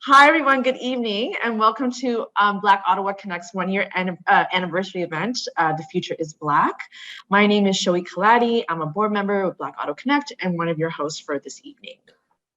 Hi, everyone. Good evening, and welcome to Black Ottawa Connect's one-year anniversary event, The Future is Black. My name is Shoei Kaladi. I'm a board member of Black Ottawa Connect and one of your hosts for this evening.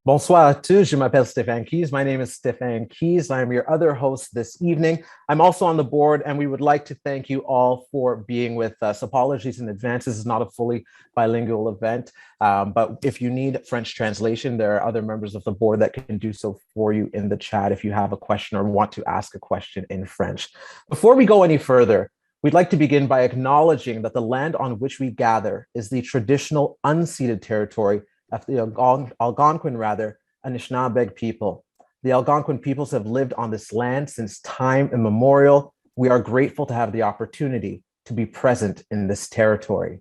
Bonsoir à tous, je m'appelle Stéphane Keys. My name is Stéphane Keys. I'm your other host this evening. I'm also on the board, and we would like to thank you all for being with us. Apologies in advance. This is not a fully bilingual event, but if you need French translation, there are other members of the board that can do so for you in the chat if you have a question or want to ask a question in French. Before we go any further, we'd like to begin by acknowledging that the land on which we gather is the traditional unceded territory of the Algonquin, Anishinaabe people. The Algonquin peoples have lived on this land since time immemorial. We are grateful to have the opportunity to be present in this territory.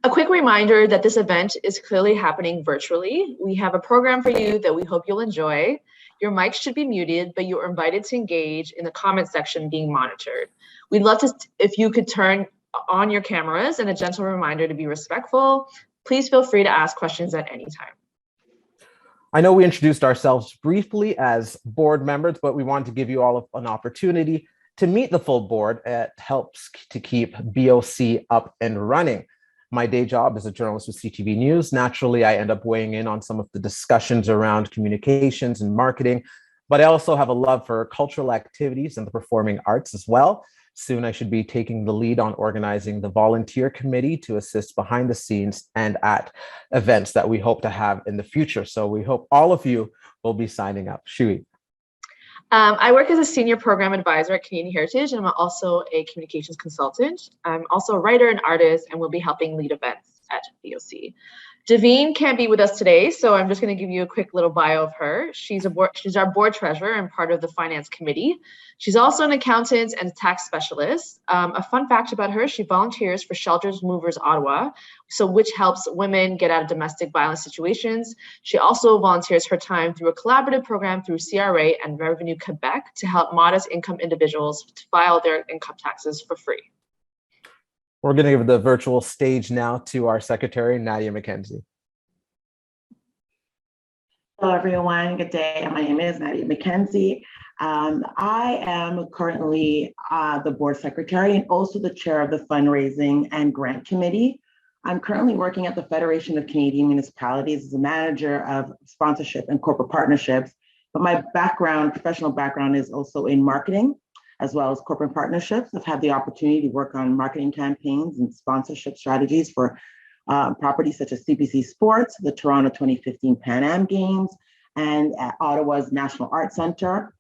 A quick reminder that this event is clearly happening virtually. We have a program for you that we hope you'll enjoy. Your mics should be muted, but you are invited to engage in the comment section being monitored. We'd love to, if you could turn on your cameras, and a gentle reminder to be respectful. Please feel free to ask questions at any time. I know we introduced ourselves briefly as board members, but we wanted to give you all an opportunity to meet the full board. It helps to keep BOC up and running. My day job is a journalist with CTV News. Naturally, I end up weighing in on some of the discussions around communications and marketing, but I also have a love for cultural activities and the performing arts as well. Soon, I should be taking the lead on organizing the volunteer committee to assist behind the scenes and at events that we hope to have in the future. So we hope all of you will be signing up. Shui. I work as a senior program advisor at Canadian Heritage, and I'm also a communications consultant. I'm also a writer and artist, and will be helping lead events at BOC. Davine can't be with us today, so I'm just going to give you a quick little bio of her. She's our board treasurer and part of the finance committee. She's also an accountant and tax specialist. A fun fact about her, she volunteers for Shelters Movers Ottawa, which helps women get out of domestic violence situations. She also volunteers her time through a collaborative program through CRA and Revenue Quebec to help modest income individuals to file their income taxes for free. We're going to give the virtual stage now to our secretary, Nadia McKenzie. Hello, everyone. Good day. My name is Nadia McKenzie. I am currently the board secretary and also the chair of the fundraising and grant committee. I'm currently working at the Federation of Canadian Municipalities as a manager of sponsorship and corporate partnerships. But my professional background is also in marketing, as well as corporate partnerships. I've had the opportunity to work on marketing campaigns and sponsorship strategies for properties such as CBC Sports, the Toronto 2015 Pan Am Games, and at Ottawa's National Arts Centre.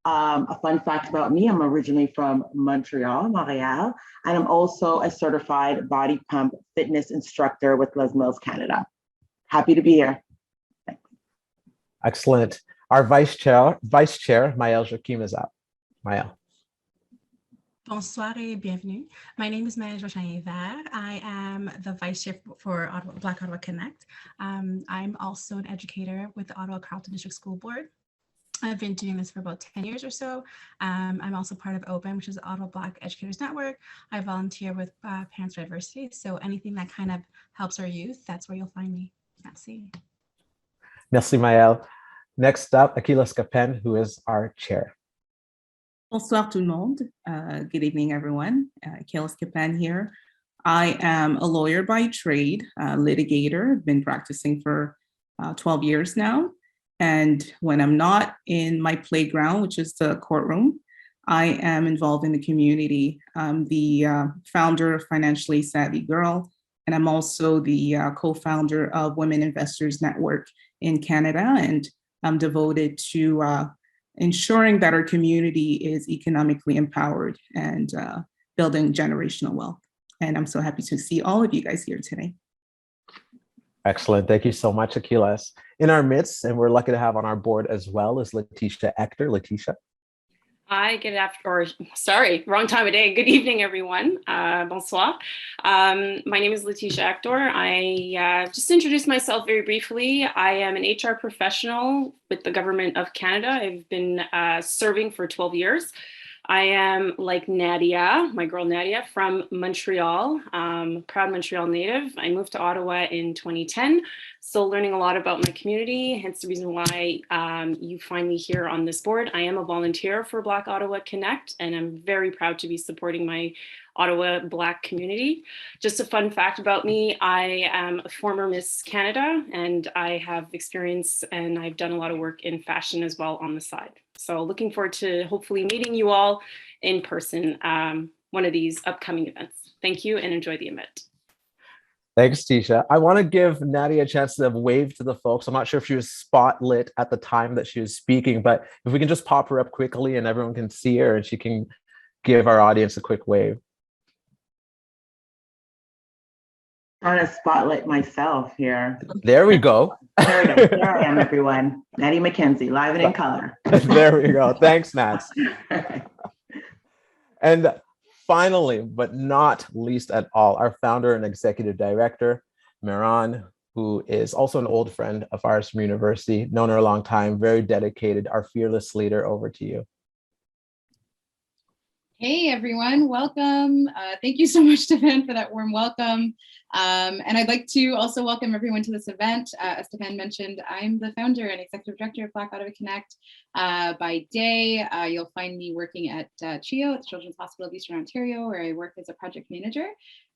A fun fact about me, I'm originally from Montreal, and I'm also a certified body pump fitness instructor with Les Mills Canada. Happy to be here. Thanks. Excellent. Our Vice Chair, Maëlle Joachim, is up. Maëlle. Bonsoir et bienvenue. My name is Maëlle Joachim-Vert. I am the vice chair for Black Ottawa Connect. I'm also an educator with the Ottawa Carleton District School Board. I've been doing this for about 10 years or so. I'm also part of OPEN, which is the Ottawa Black Educators Network. I volunteer with Parents for Diversity. So anything that kind of helps our youth, that's where you'll find me. Merci. Merci, Maëlle. Next up, Akila Skapen, who is our chair. Bonsoir tout le monde. Good evening, everyone. Akila Skapen here. I am a lawyer by trade, litigator. I've been practicing for 12 years now. And when I'm not in my playground, which is the courtroom, I am involved in the community. I'm the founder of Financially Savvy Girl, and I'm also the co-founder of Women Investors Network in Canada. And I'm devoted to ensuring that our community is economically empowered and building generational wealth. And I'm so happy to see all of you guys here today. Excellent. Thank you so much, Aquiles. In our midst, and we're lucky to have on our board as well, is Letitia Ector. Letitia. Hi, wrong time of day. Good evening, everyone. Bonsoir. My name is Letitia Ector. I just introduced myself very briefly. I am an HR professional with the Government of Canada. I've been serving for 12 years. I am like Nadia, my girl Nadia, from Montreal, proud Montreal native. I moved to Ottawa in 2010, still learning a lot about my community, hence the reason why you find me here on this board. I am a volunteer for Black Ottawa Connect, and I'm very proud to be supporting my Ottawa Black community. Just a fun fact about me, I am a former Miss Canada, and I have experience and I've done a lot of work in fashion as well on the side. So looking forward to hopefully meeting you all in person one of these upcoming events. Thank you and enjoy the event. Thanks, Tisha. I want to give Nadia a chance to wave to the folks. I'm not sure if she was spotlit at the time that she was speaking, but if we can just pop her up quickly and everyone can see her and she can give our audience a quick wave. I'm trying to spotlight myself here. There we go. There we go. There I am, everyone. Nadia McKenzie, live and in color. There we go. Thanks, Nats. And finally, but not least at all, our founder and executive director, Miran, who is also an old friend of ours from university, known her a long time, very dedicated, our fearless leader. Over to you. Hey everyone, welcome. Thank you so much, Stefan, for that warm welcome. And I'd like to also welcome everyone to this event. As Stefan mentioned, I'm the founder and executive director of Black Ottawa Connect. By day, you'll find me working at CHEO, at the Children's Hospital of Eastern Ontario, where I work as a project manager.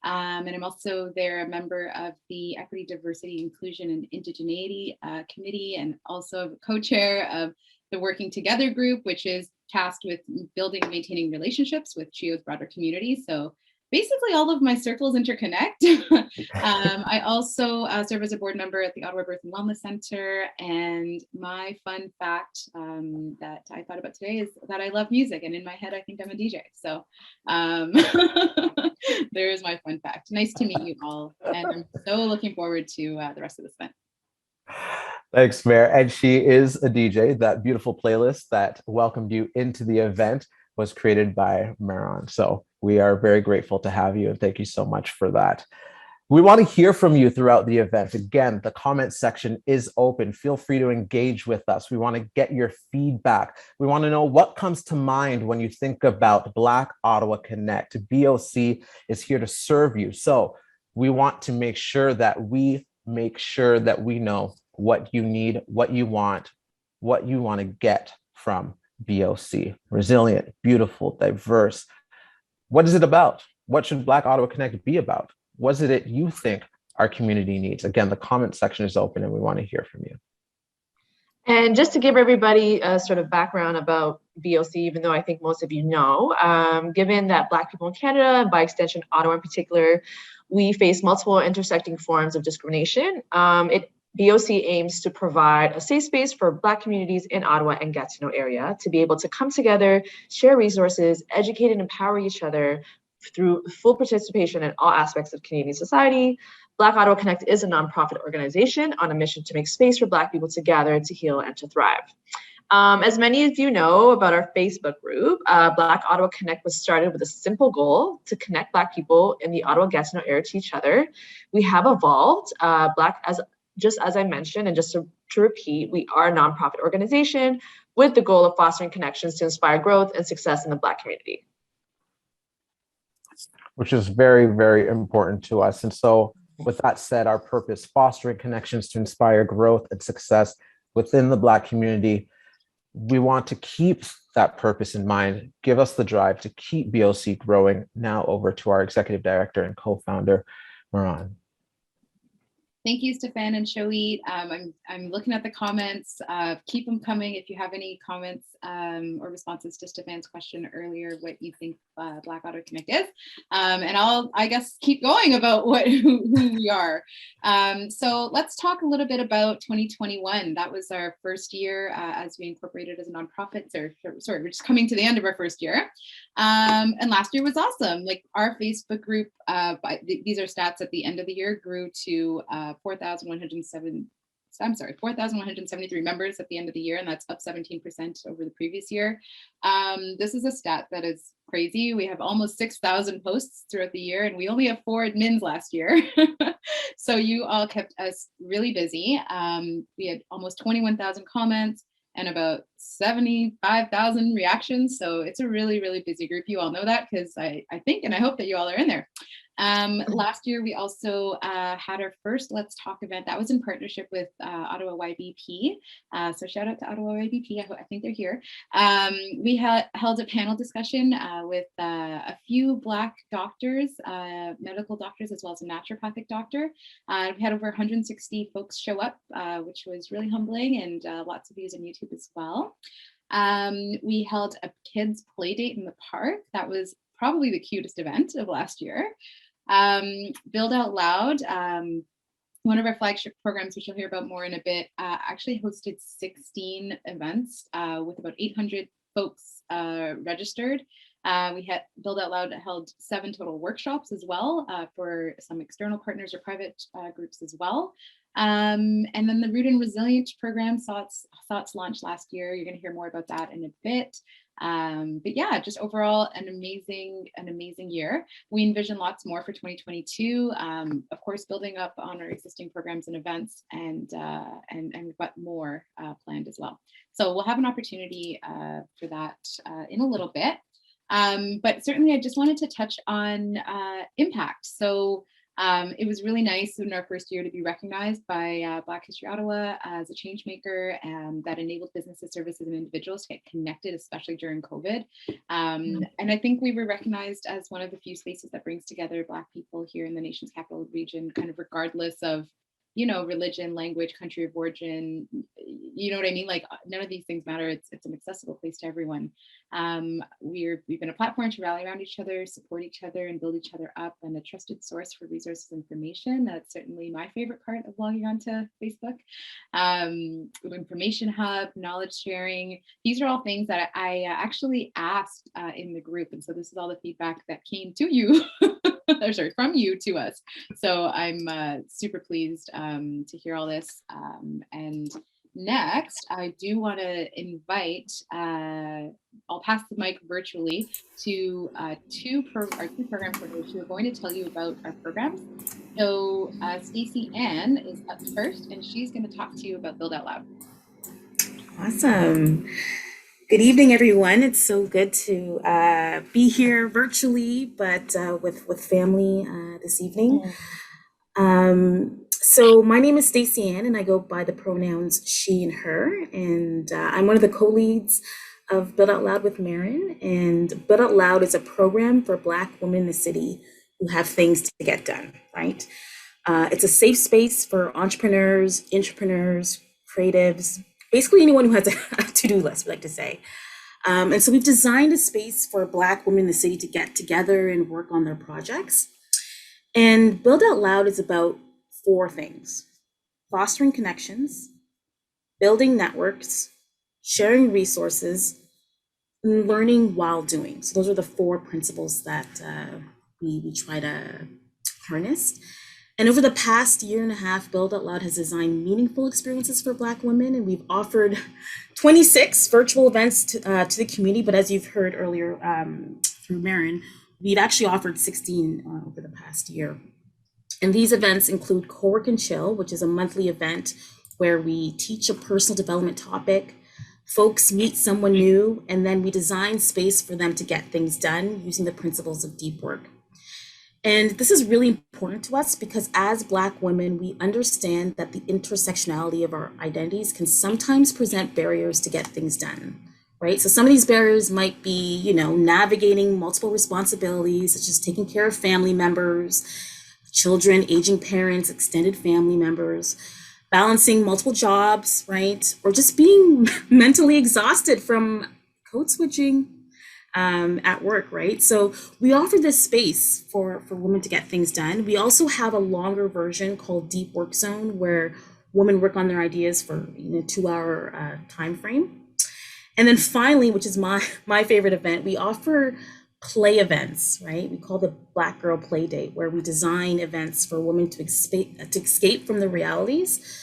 And I'm also there a member of the Equity, Diversity, Inclusion, and Indigeneity Committee, and also co-chair of the Working Together group, which is tasked with building and maintaining relationships with CHEO's broader community. So basically all of my circles interconnect. I also serve as a board member at the Ottawa Birth and Wellness Center. And my fun fact that I thought about today is that I love music. And in my head, I think I'm a DJ. So there is my fun fact. Nice to meet you all. And I'm so looking forward to the rest of this event. Thanks, Mayor. And she is a DJ. That beautiful playlist that welcomed you into the event was created by Miran. So we are very grateful to have you, and thank you so much for that. We want to hear from you throughout the event. Again, the comment section is open. Feel free to engage with us. We want to get your feedback. We want to know what comes to mind when you think about Black Ottawa Connect. BOC is here to serve you. So we want to make sure that we know what you need, what you want to get from BOC. Resilient, beautiful, diverse. What is it about? What should Black Ottawa Connect be about? What is it you think our community needs? Again, the comment section is open and we want to hear from you. And just to give everybody a sort of background about BOC, even though I think most of you know, given that Black people in Canada, and by extension Ottawa in particular, we face multiple intersecting forms of discrimination. BOC aims to provide a safe space for Black communities in Ottawa and Gatineau area to be able to come together, share resources, educate and empower each other through full participation in all aspects of Canadian society. Black Ottawa Connect is a nonprofit organization on a mission to make space for Black people to gather, to heal, and to thrive. As many of you know about our Facebook group, Black Ottawa Connect was started with a simple goal to connect Black people in the Ottawa-Gatineau area to each other. We have evolved. Just as I mentioned, and just to repeat, we are a nonprofit organization with the goal of fostering connections to inspire growth and success in the Black community. Which is very, very important to us. And so with that said, our purpose, fostering connections to inspire growth and success within the Black community. We want to keep that purpose in mind, give us the drive to keep BOC growing. Now over to our executive director and co-founder, Miran. Thank you, Stefan and Shoeed. I'm looking at the comments. Keep them coming if you have any comments or responses to Stefan's question earlier, what you think Black Ottawa Connect is. And I'll, I guess, keep going about who we are. So let's talk a little bit about 2021. That was our first year as we incorporated as a nonprofit. Sorry, we're just coming to the end of our first year. And last year was awesome. Like our Facebook group, these are stats at the end of the year, grew to 4,173 members at the end of the year, and that's up 17% over the previous year. This is a stat that is crazy. We have almost 6,000 posts throughout the year, and we only have 4 admins last year. So you all kept us really busy. We had almost 21,000 comments, and about 75,000 reactions. So it's a really, really busy group. You all know that because I think and I hope that you all are in there. Last year, we also had our first Let's Talk event that was in partnership with Ottawa YBP. So shout out to Ottawa YBP. I think they're here. We held a panel discussion with a few Black doctors, medical doctors, as well as a naturopathic doctor. We had over 160 folks show up, which was really humbling, and lots of views on YouTube as well. We held a kids play date in the park. That was probably the cutest event of last year. Build Out Loud, one of our flagship programs, which you'll hear about more in a bit, actually hosted 16 events with about 800 folks registered. We had Build Out Loud held 7 total workshops as well for some external partners or private groups as well. And then the Root and Resilient program saw its launch last year. You're going to hear more about that in a bit. But yeah, just overall an amazing year. We envision lots more for 2022. Of course, building up on our existing programs and events, and we've got more planned as well. So we'll have an opportunity for that in a little bit. But certainly, I just wanted to touch on impact. So it was really nice in our first year to be recognized by Black History Ottawa as a change maker, and that enabled businesses, services, and individuals to get connected, especially during COVID. And I think we were recognized as one of the few spaces that brings together Black people here in the nation's capital region, kind of regardless of, you know, religion, language, country of origin, you know what I mean? Like, none of these things matter. It's an accessible place to everyone. We've been a platform to rally around each other, support each other, and build each other up, and a trusted source for resources and information. That's certainly my favorite part of logging onto Facebook. Information hub, knowledge sharing. These are all things that I actually asked in the group. And so this is all the feedback that came to you. Sorry, from you to us. So I'm super pleased to hear all this. And next, I do want to invite, I'll pass the mic virtually to our two program coordinators who are going to tell you about our programs. So Stacey Ann is up first, and she's going to talk to you about Build Out Loud. Awesome. Good evening, everyone. It's so good to be here virtually, but with family this evening. So my name is Stacey Ann, and I go by the pronouns she and her, and I'm one of the co-leads of Build Out Loud with Marin. And Build Out Loud is a program for Black women in the city who have things to get done, right? It's a safe space for entrepreneurs, intrapreneurs, creatives, basically anyone who has a to-do list, we like to say. And so we've designed a space for Black women in the city to get together and work on their projects. And Build Out Loud is about 4 things: fostering connections, building networks, sharing resources, and learning while doing. So those are the 4 principles that we try to harness. And over the past year and a half, Build Out Loud has designed meaningful experiences for Black women, and we've offered 26 virtual events to the community. But as you've heard earlier through Marin, we've actually offered 16 over the past year. And these events include Co-work and Chill, which is a monthly event where we teach a personal development topic, folks meet someone new, and then we design space for them to get things done using the principles of deep work. And this is really important to us because as Black women, we understand that the intersectionality of our identities can sometimes present barriers to get things done, right? So some of these barriers might be, you know, navigating multiple responsibilities, such as taking care of family members, children, aging parents, extended family members, balancing multiple jobs, right? Or just being mentally exhausted from code switching at work, right? So we offer this space for women to get things done. We also have a longer version called Deep Work Zone, where women work on their ideas for a 2-hour time frame. And then finally, which is my favorite event, we offer play events, right? We call the Black Girl Play Date, where we design events for women to escape from the realities.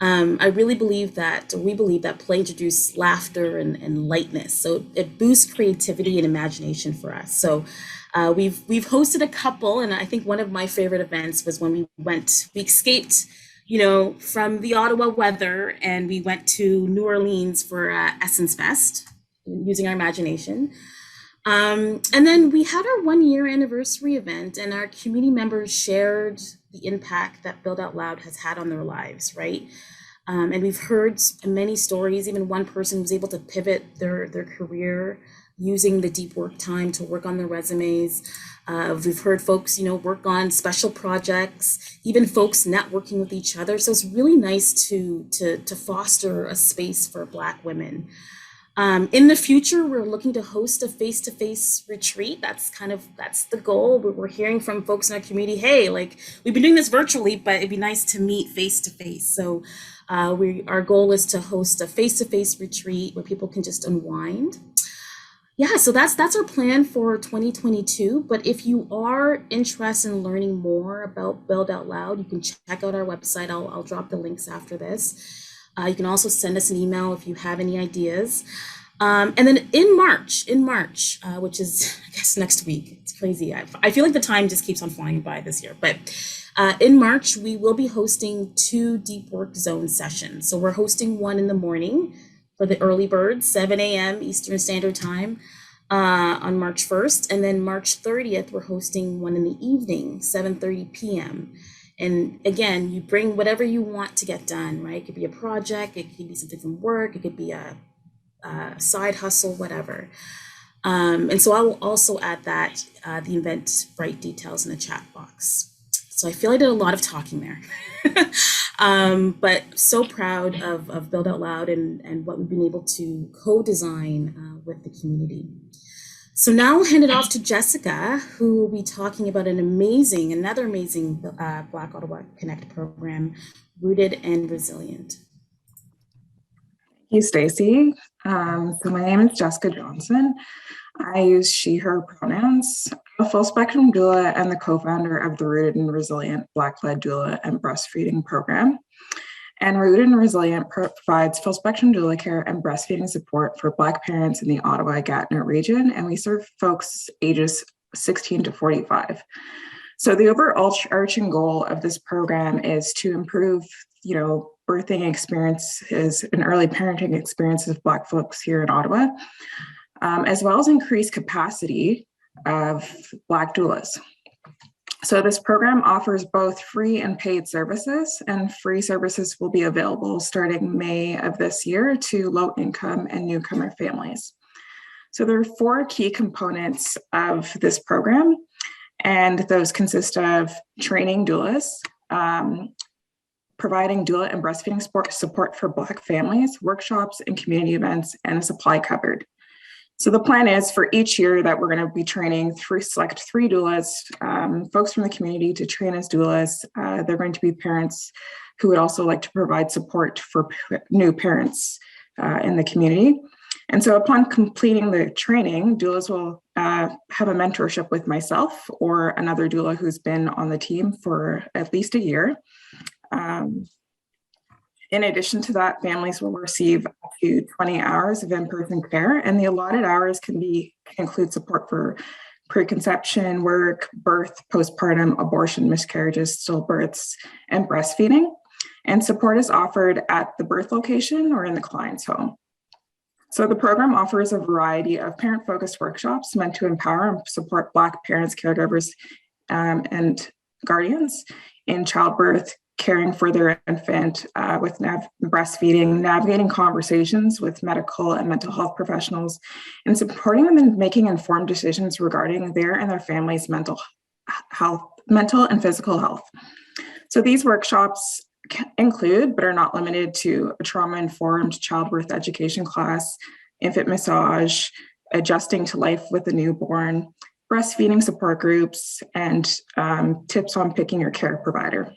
I really believe that, we believe that play introduces laughter and lightness. So it boosts creativity and imagination for us. So we've hosted a couple, and I think one of my favorite events was when we escaped from the Ottawa weather, and we went to New Orleans for Essence Fest, using our imagination. And then we had our 1-year anniversary event, and our community members shared the impact that Build Out Loud has had on their lives, right? And we've heard many stories. Even one person was able to pivot their career using the deep work time to work on their resumes. We've heard folks, work on special projects, even folks networking with each other. So it's really nice to foster a space for Black women. In the future, we're looking to host a face-to-face retreat. That's the goal. We're hearing from folks in our community, hey, we've been doing this virtually, but it'd be nice to meet face-to-face. So our goal is to host a face-to-face retreat where people can just unwind. Yeah, so that's our plan for 2022. But if you are interested in learning more about Build Out Loud, you can check out our website. I'll drop the links after this. You can also send us an email if you have any ideas. And then in March, which is, I guess, next week, it's crazy. I feel like the time just keeps on flying by this year. But in March, we will be hosting 2 Deep Work Zone sessions. So we're hosting one in the morning for the early birds, 7 a.m. Eastern Standard Time on March 1st. And then March 30th, we're hosting one in the evening, 7:30 p.m. And again, you bring whatever you want to get done, right? It could be a project, it could be something from work, it could be a side hustle, whatever. And so I will also add that the Eventbrite details in the chat box. So I feel I did a lot of talking there, but so proud of Build Out Loud and what we've been able to co-design with the community. So now I'll hand it off to Jessica, who will be talking about another amazing Black Ottawa Connect program, Rooted and Resilient. Thank you, Stacey. So my name is Jessica Johnson. I use she, her pronouns. I'm a full spectrum doula and the co-founder of the Rooted and Resilient Black-led doula and breastfeeding program. And Rooted and Resilient provides full spectrum doula care and breastfeeding support for Black parents in the Ottawa-Gatineau region, and we serve folks ages 16 to 45. So the overarching goal of this program is to improve, birthing experiences and early parenting experiences of Black folks here in Ottawa, as well as increase capacity of Black doulas. So this program offers both free and paid services, and free services will be available starting May of this year to low-income and newcomer families. So there are 4 key components of this program, and those consist of training doulas, providing doula and breastfeeding support for Black families, workshops and community events, and a supply cupboard. So the plan is for each year that we're going to be training select 3 doulas, folks from the community to train as doulas. They're going to be parents who would also like to provide support for new parents in the community. And so upon completing the training, doulas will have a mentorship with myself or another doula who's been on the team for at least a year. In addition to that, families will receive up to 20 hours of in-person care, and the allotted hours can include support for preconception, work, birth, postpartum, abortion, miscarriages, stillbirths, and breastfeeding. And support is offered at the birth location or in the client's home. So the program offers a variety of parent-focused workshops meant to empower and support Black parents, caregivers, and guardians in childbirth, caring for their infant with breastfeeding, navigating conversations with medical and mental health professionals, and supporting them in making informed decisions regarding their and their family's mental and physical health. So these workshops include, but are not limited to, a trauma-informed childbirth education class, infant massage, adjusting to life with a newborn, breastfeeding support groups, and tips on picking your care provider.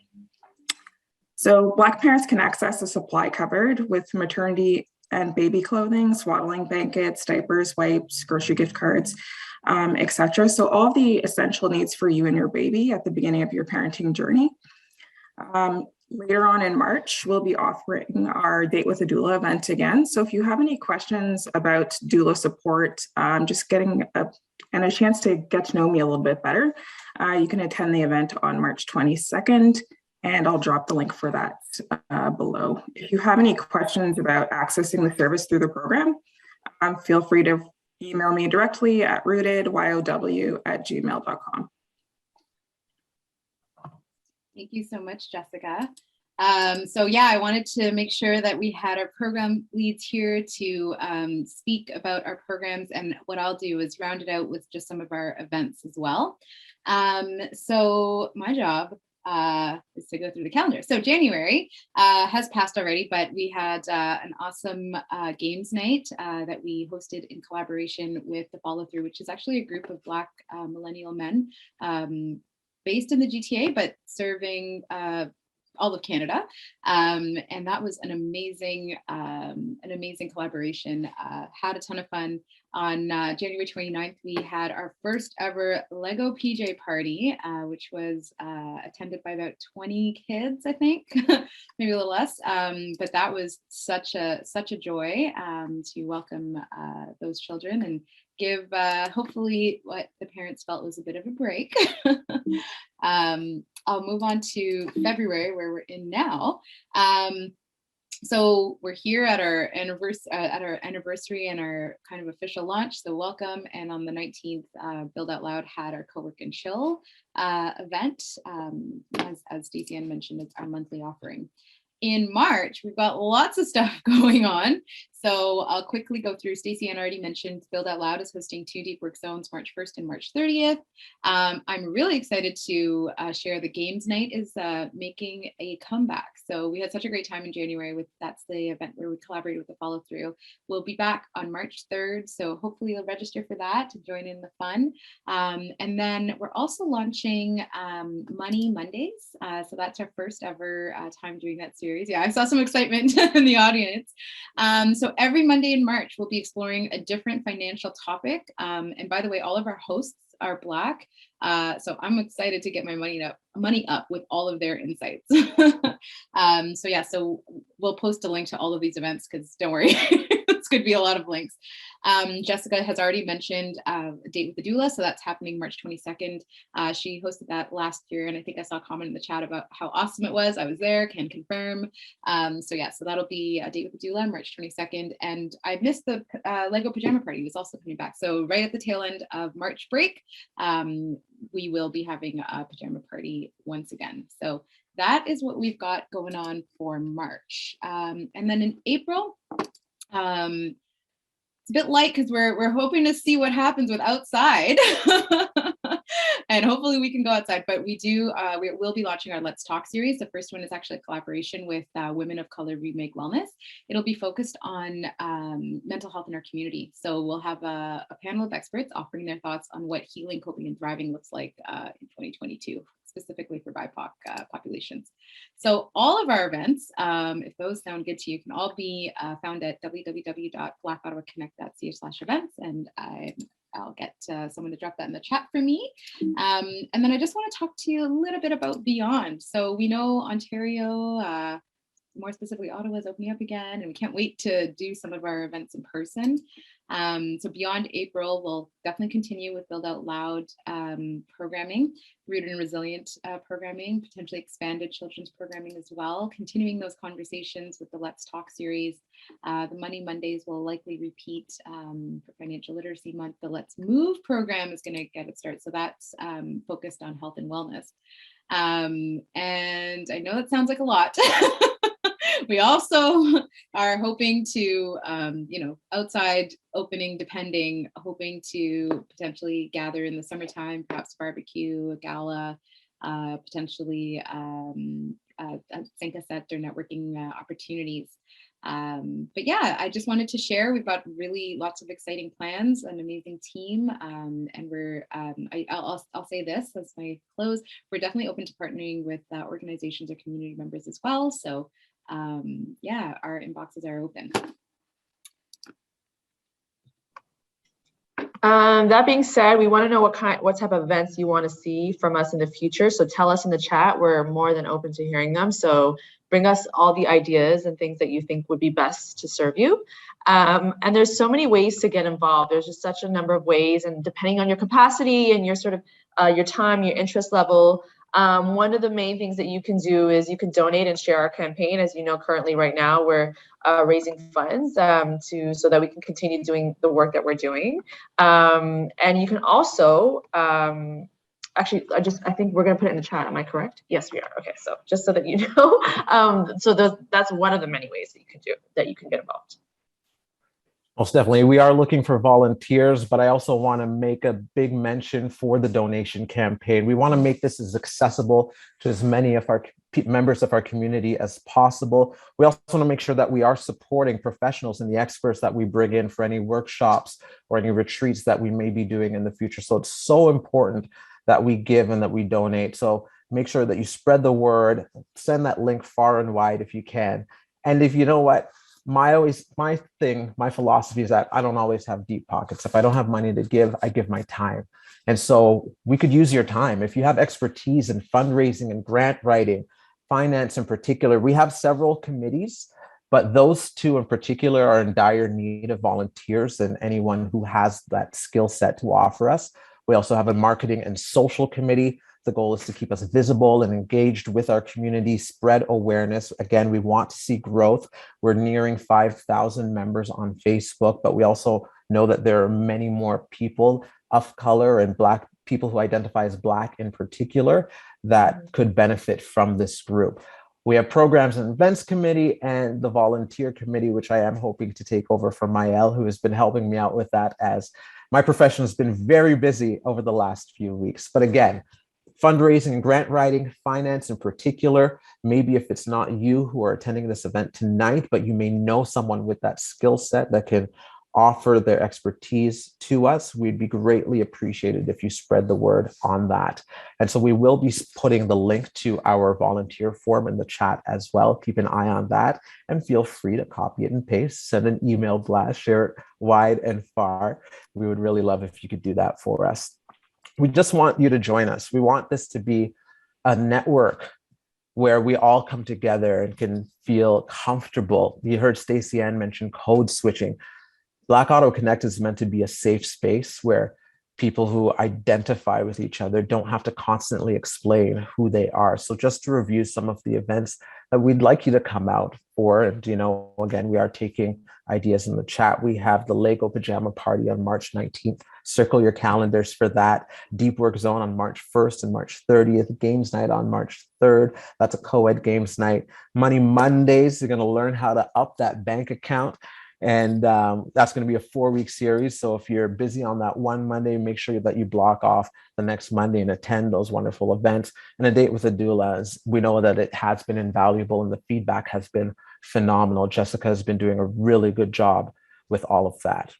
So Black parents can access a supply cupboard with maternity and baby clothing, swaddling blankets, diapers, wipes, grocery gift cards, etc. So all the essential needs for you and your baby at the beginning of your parenting journey. Later on in March, we'll be offering our Date with a Doula event again. So if you have any questions about doula support, just getting a chance to get to know me a little bit better, you can attend the event on March 22nd and I'll drop the link for that below. If you have any questions about accessing the service through the program, feel free to email me directly at rootedyow@gmail.com. Thank you so much, Jessica. So yeah, I wanted to make sure that we had our program leads here to speak about our programs, and what I'll do is round it out with just some of our events as well. So my job is to go through the calendar. So January has passed already, but we had an awesome games night that we hosted in collaboration with the Follow Through, which is actually a group of Black millennial men based in the GTA, but serving all of Canada. And that was an amazing collaboration. Had a ton of fun. On January 29th, we had our first ever Lego PJ party, which was attended by about 20 kids, I think, maybe a little less. But that was such a joy to welcome those children and give hopefully what the parents felt was a bit of a break. I'll move on to February, where we're in now. So we're here at our anniversary and our kind of official launch. So welcome. And on the 19th, Build Out Loud had our Co-Work and Chill event. As Stacey Ann mentioned, it's our monthly offering. In March, we've got lots of stuff going on. So I'll quickly go through. Stacey Ann already mentioned Build Out Loud is hosting 2 Deep Work Zones, March 1st and March 30th. I'm really excited to share the Games Night is making a comeback. So we had such a great time in January that's the event where we collaborated with the Follow Through. We'll be back on March 3rd. So hopefully you'll register for that to join in the fun. And then we're also launching Money Mondays. So that's our first ever time doing that series. Yeah, I saw some excitement in the audience. So every Monday in March, we'll be exploring a different financial topic. And by the way, all of our hosts are Black. So I'm excited to get my money up with all of their insights. So yeah, so we'll post a link to all of these events because don't worry, it's going to be a lot of links. Jessica has already mentioned a date with the doula, so that's happening March 22nd. She hosted that last year, and I think I saw a comment in the chat about how awesome it was. I was there, can confirm. So yeah, so that'll be a date with the doula, March 22nd. And I missed the Lego pajama party, was also coming back. So right at the tail end of March break, we will be having a pajama party once again. So that is what we've got going on for March. And then in April, it's a bit light because we're hoping to see what happens with outside. And hopefully we can go outside, but we will be launching our Let's Talk series. The first one is actually a collaboration with Women of Color Remake Wellness. It'll be focused on mental health in our community. So we'll have a panel of experts offering their thoughts on what healing, coping, and thriving looks like in 2022. Specifically for BIPOC populations. So all of our events, if those sound good to you, can all be found at www.blackottawaconnect.ca/events, and I'll get someone to drop that in the chat for me. And then I just want to talk to you a little bit about Beyond. So we know Ontario, more specifically Ottawa, is opening up again, and we can't wait to do some of our events in person. So beyond April, we'll definitely continue with Build Out Loud programming, Rooted and Resilient programming, potentially expanded children's programming as well, continuing those conversations with the Let's Talk series. The Money Mondays will likely repeat for Financial Literacy Month. The Let's Move program is going to get its start. So that's focused on health and wellness. And I know that sounds like a lot. We also are hoping to, outside opening, hoping to potentially gather in the summertime, perhaps barbecue, a gala, potentially sync us at their networking opportunities. But yeah, I just wanted to share, we've got really lots of exciting plans, an amazing team, and we're, I'll say this as my close, we're definitely open to partnering with organizations or community members as well. So yeah, our inboxes are open. That being said, we want to know what type of events you want to see from us in the future. So tell us in the chat. We're more than open to hearing them. So bring us all the ideas and things that you think would be best to serve you. And there's so many ways to get involved. There's just such a number of ways, and depending on your capacity and your sort of your time, your interest level, One of the main things that you can do is you can donate and share our campaign. As you know, currently right now we're raising funds so that we can continue doing the work that we're doing. And you can also actually, I think we're going to put it in the chat. Am I correct? Yes, we are. Okay, so just so that you know, that's one of the many ways that you can get involved. Most definitely. We are looking for volunteers, but I also want to make a big mention for the donation campaign. We want to make this as accessible to as many of our members of our community as possible. We also want to make sure that we are supporting professionals and the experts that we bring in for any workshops or any retreats that we may be doing in the future. So it's so important that we give and that we donate. So make sure that you spread the word, send that link far and wide if you can. And if you know what, my philosophy is that I don't always have deep pockets. If I don't have money to give, I give my time. And so we could use your time. If you have expertise in fundraising and grant writing, finance in particular, we have several committees, but those two in particular are in dire need of volunteers and anyone who has that skill set to offer us. We also have a marketing and social committee. The goal is to keep us visible and engaged with our community, spread awareness. Again, we want to see growth. We're nearing 5,000 members on Facebook, but we also know that there are many more people of color and Black people who identify as Black in particular that could benefit from this group. We have programs and events committee and the volunteer committee, which I am hoping to take over from Maëlle, who has been helping me out with that as my profession has been very busy over the last few weeks. But again, fundraising and grant writing, finance in particular, maybe if it's not you who are attending this event tonight, but you may know someone with that skill set that can offer their expertise to us, we'd be greatly appreciated if you spread the word on that. And so we will be putting the link to our volunteer form in the chat as well. Keep an eye on that and feel free to copy it and paste, send an email blast, share it wide and far. We would really love if you could do that for us. We just want you to join us. We want this to be a network where we all come together and can feel comfortable. You heard Stacey Ann mention code switching. Black Ottawa Connect is meant to be a safe space where people who identify with each other don't have to constantly explain who they are. So just to review some of the events that we'd like you to come out for, and again, we are taking ideas in the chat. We have the Lego Pajama Party on March 19th. Circle your calendars for that. Deep Work Zone on March 1st and March 30th. Games Night on March 3rd. That's a co-ed games night. Money Mondays, you're going to learn how to up that bank account. And that's going to be a 4-week series. So if you're busy on that one Monday, make sure that you block off the next Monday and attend those wonderful events. And A Date with a Doula, as we know that it has been invaluable and the feedback has been phenomenal. Jessica has been doing a really good job with all of that.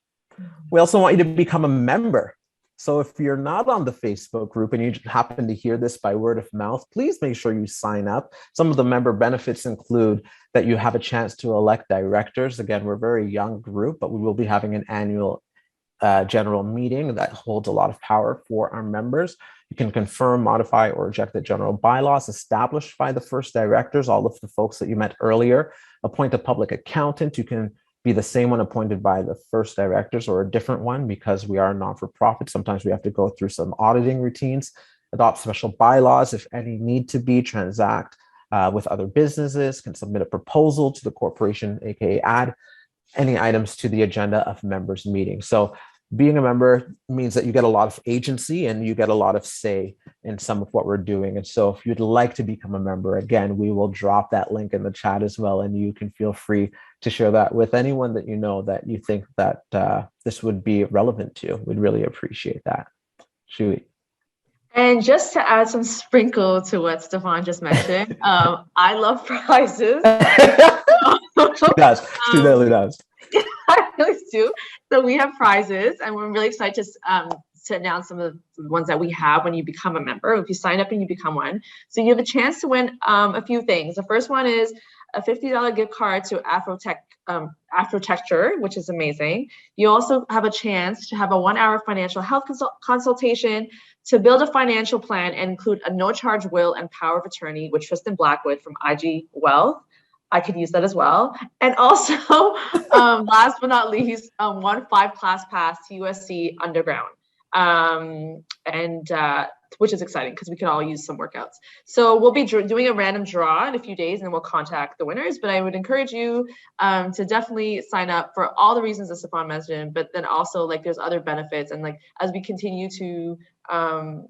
We also want you to become a member. So if you're not on the Facebook group and you happen to hear this by word of mouth, please make sure you sign up. Some of the member benefits include that you have a chance to elect directors. Again, we're a very young group, but we will be having an annual general meeting that holds a lot of power for our members. You can confirm, modify, or reject the general bylaws established by the first directors, all of the folks that you met earlier. Appoint a public accountant. You can be the same one appointed by the first directors or a different one because we are a non-for-profit. Sometimes we have to go through some auditing routines, adopt special bylaws if any need to be, transact with other businesses, can submit a proposal to the corporation, aka add any items to the agenda of members' meetings. So being a member means that you get a lot of agency and you get a lot of say in some of what we're doing. And so if you'd like to become a member, again, we will drop that link in the chat as well. And you can feel free to share that with anyone that you know that you think that this would be relevant to. We'd really appreciate that. Shui. And just to add some sprinkle to what Stefan just mentioned, I love prizes. She does. She really does. I really do. So we have prizes, and we're really excited to announce some of the ones that we have when you become a member. If you sign up and you become one, so you have a chance to win a few things. The first one is a $50 gift card to Afrotecture, which is amazing. You also have a chance to have a 1-hour financial health consultation, to build a financial plan and include a no-charge will and power of attorney with Tristan Blackwood from IG Wealth. I could use that as well. And also, last but not least, 1 5-class pass to USC Underground. And which is exciting because we can all use some workouts. So we'll be doing a random draw in a few days, and we'll contact the winners. But I would encourage you to definitely sign up for all the reasons that Stefan mentioned, but then also like there's other benefits, and like as we continue to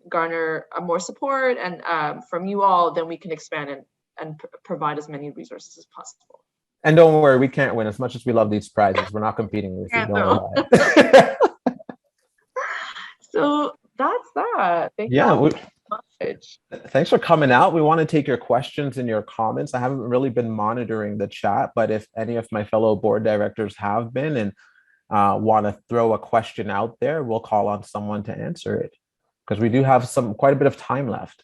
garner more support and from you all, then we can expand and provide as many resources as possible. And don't worry, we can't win. As much as we love these prizes, we're not competing with you. Don't worry about it. So that's that. Thank you Yeah. much. Thanks for coming out. We want to take your questions and your comments. I haven't really been monitoring the chat, but if any of my fellow board directors have been and want to throw a question out there, we'll call on someone to answer it because we do have quite a bit of time left.